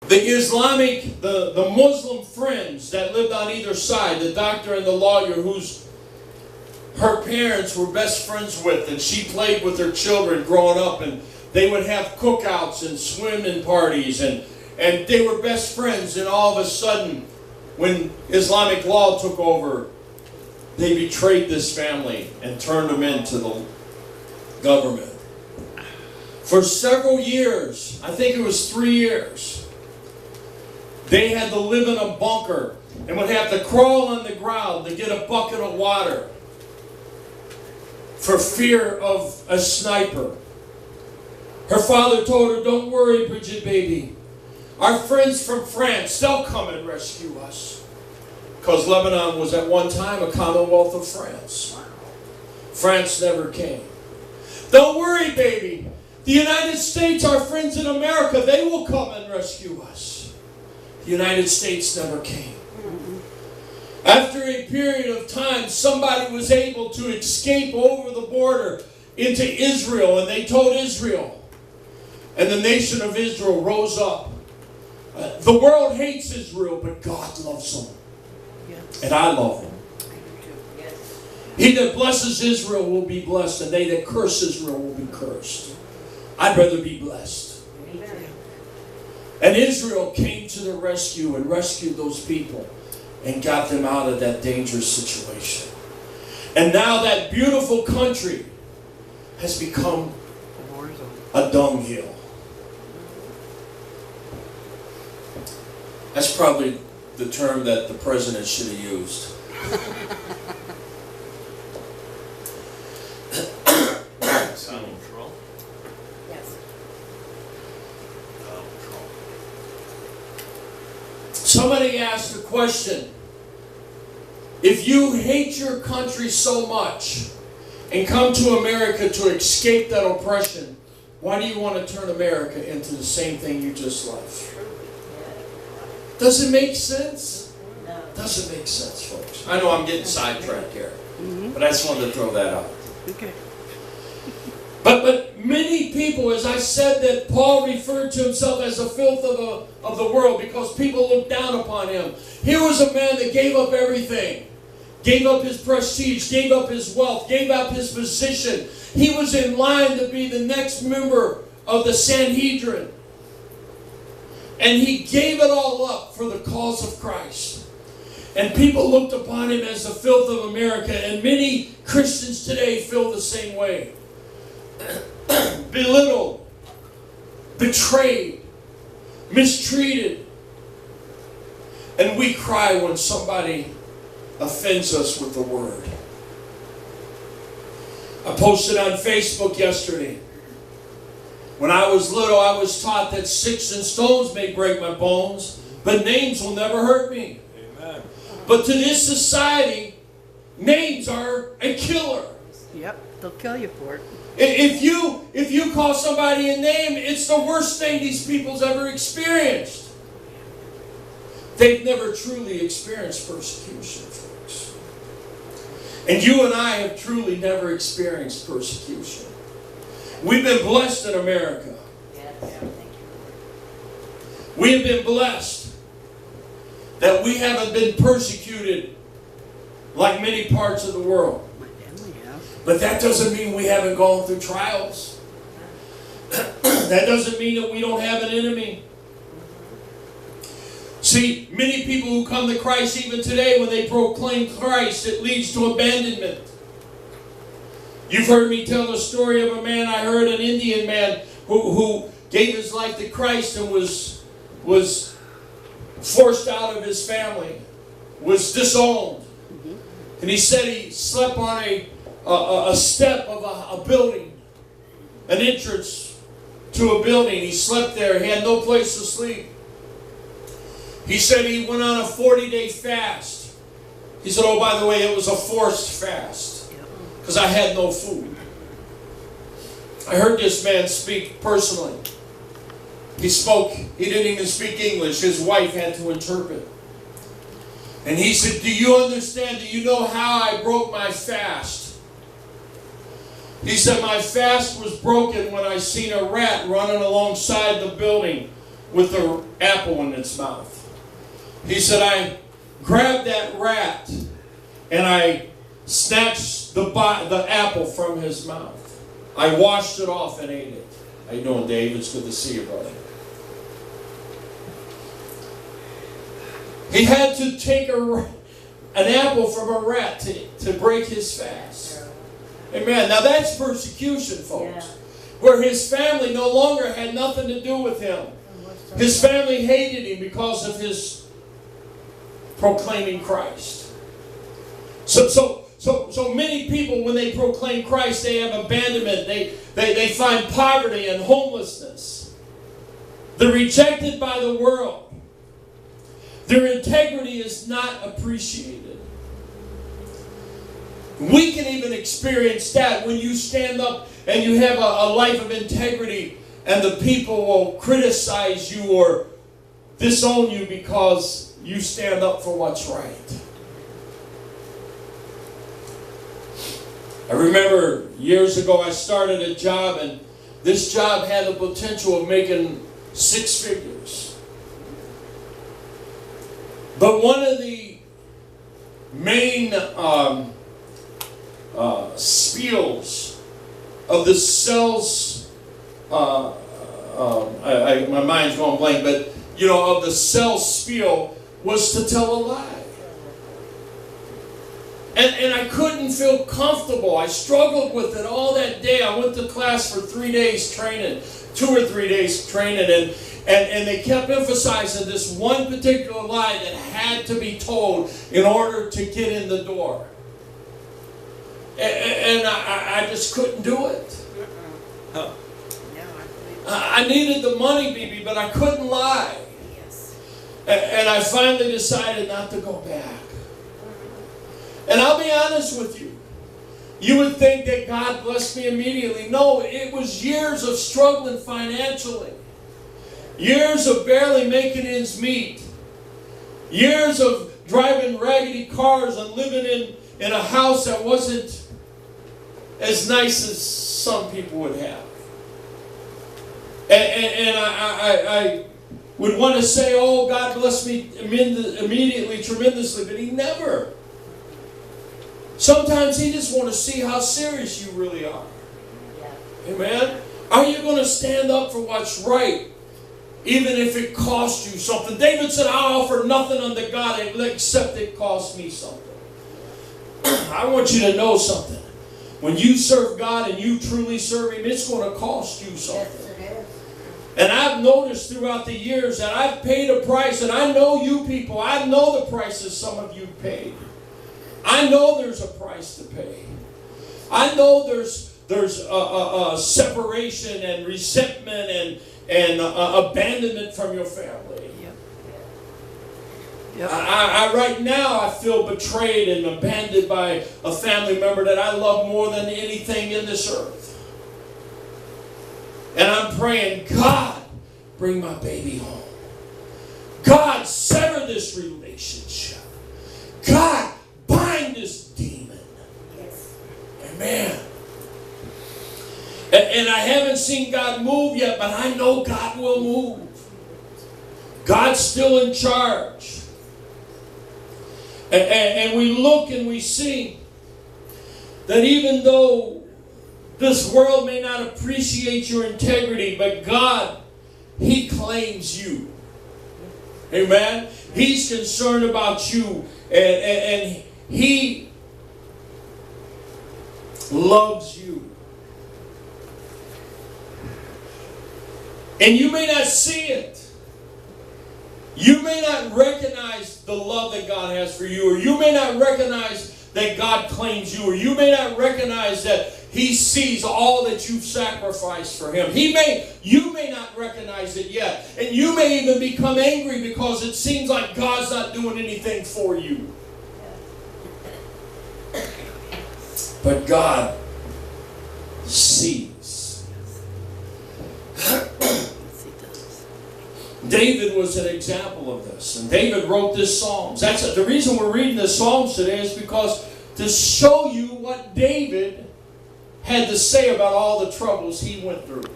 The Muslim friends that lived on either side, the doctor and the lawyer whose her parents were best friends with, and she played with their children growing up, and they would have cookouts and swimming parties, and they were best friends, and all of a sudden, when Islamic law took over, they betrayed this family and turned them into the government. For several years, I think it was 3 years, they had to live in a bunker and would have to crawl on the ground to get a bucket of water for fear of a sniper. Her father told her, "Don't worry, Bridget, baby. Our friends from France, they'll come and rescue us." Because Lebanon was at one time a commonwealth of France. France never came. "Don't worry, baby. The United States, our friends in America, they will come and rescue us." The United States never came. After a period of time, somebody was able to escape over the border into Israel, and they told Israel. And the nation of Israel rose up. The world hates Israel, but God loves them. And I love them. He that blesses Israel will be blessed, and they that curse Israel will be cursed. I'd rather be blessed. And Israel came to the rescue and rescued those people and got them out of that dangerous situation. And now that beautiful country has become a dunghill. That's probably the term that the president should have used. Donald Trump? Yes. Donald Trump. Somebody asked the question, if you hate your country so much and come to America to escape that oppression, why do you want to turn America into the same thing you just left? Does it make sense? No. Doesn't make sense, folks. I know I'm getting sidetracked here, but I just wanted to throw that out. Okay. But many people, as I said, that Paul referred to himself as the filth of the world because people looked down upon him. Here was a man that gave up everything. Gave up his prestige, gave up his wealth, gave up his position. He was in line to be the next member of the Sanhedrin. And he gave it all up for the cause of Christ. And people looked upon him as the filth of America. And many Christians today feel the same way. Belittled, betrayed, mistreated. And we cry when somebody offends us with the word. I posted on Facebook yesterday. When I was little, I was taught that sticks and stones may break my bones, but names will never hurt me. Amen. But to this society, names are a killer. Yep, they'll kill you for it. If you call somebody a name, it's the worst thing these people's ever experienced. They've never truly experienced persecution, folks. And you and I have truly never experienced persecution. We've been blessed in America. Yes. Thank you. We have been blessed that we haven't been persecuted like many parts of the world. My family has. But that doesn't mean we haven't gone through trials. That doesn't mean that we don't have an enemy. See, many people who come to Christ even today, when they proclaim Christ, it leads to abandonment. You've heard me tell the story of a man, I heard an Indian man who gave his life to Christ and was forced out of his family, was disowned. And he said he slept on a step of a building, an entrance to a building. He slept there. He had no place to sleep. He said he went on a 40-day fast. He said, oh, by the way, it was a forced fast because I had no food. I heard this man speak personally. He didn't even speak English. His wife had to interpret. And he said, do you understand? Do you know how I broke my fast? He said, my fast was broken when I seen a rat running alongside the building with the apple in its mouth. He said, I grabbed that rat and I snatched the apple from his mouth. I washed it off and ate it. How you doing, Dave? It's good to see you, brother. He had to take an apple from a rat to break his fast. Amen. Now that's persecution, folks. Where his family no longer had nothing to do with him. His family hated him because of his proclaiming Christ. So many people, when they proclaim Christ, they have abandonment. They find poverty and homelessness. They're rejected by the world. Their integrity is not appreciated. We can even experience that when you stand up and you have a life of integrity and the people will criticize you or disown you because you stand up for what's right. I remember years ago I started a job, and this job had the potential of making 6 figures. But one of the main spiels of the sales, my mind's going blank, but of the sales spiel was to tell a lie. And I couldn't feel comfortable. I struggled with it all that day. I went to class for 3 days training, 2 or 3 days training, and they kept emphasizing this one particular lie that had to be told in order to get in the door. And I just couldn't do it. Huh. I needed the money, BB, but I couldn't lie. And I finally decided not to go back. And I'll be honest with you. You would think that God blessed me immediately. No, it was years of struggling financially. Years of barely making ends meet. Years of driving raggedy cars and living in a house that wasn't as nice as some people would have. And I would want to say, oh, God bless me immediately, tremendously, but He never. Sometimes He just wants to see how serious you really are. Amen? Are you going to stand up for what's right, even if it costs you something? David said, I offer nothing unto God except it costs me something. I want you to know something. When you serve God and you truly serve Him, it's going to cost you something. And I've noticed throughout the years that I've paid a price, and I know you people, I know the prices some of you paid. I know there's a price to pay. I know there's separation and resentment and abandonment from your family. Yep. I right now I feel betrayed and abandoned by a family member that I love more than anything in this earth. And I'm praying, God, bring my baby home. God, sever this relationship. God, bind this demon. Amen. And I haven't seen God move yet, but I know God will move. God's still in charge. And we look and we see that even though this world may not appreciate your integrity, but God, He claims you. Amen? He's concerned about you, and He loves you. And you may not see it. You may not recognize the love that God has for you, or you may not recognize that God claims you, or you may not recognize that He sees all that you've sacrificed for Him. You may not recognize it yet. And you may even become angry because it seems like God's not doing anything for you. But God sees. David was an example of this. And David wrote this Psalms. The reason we're reading the Psalms today is because to show you what David had to say about all the troubles he went through.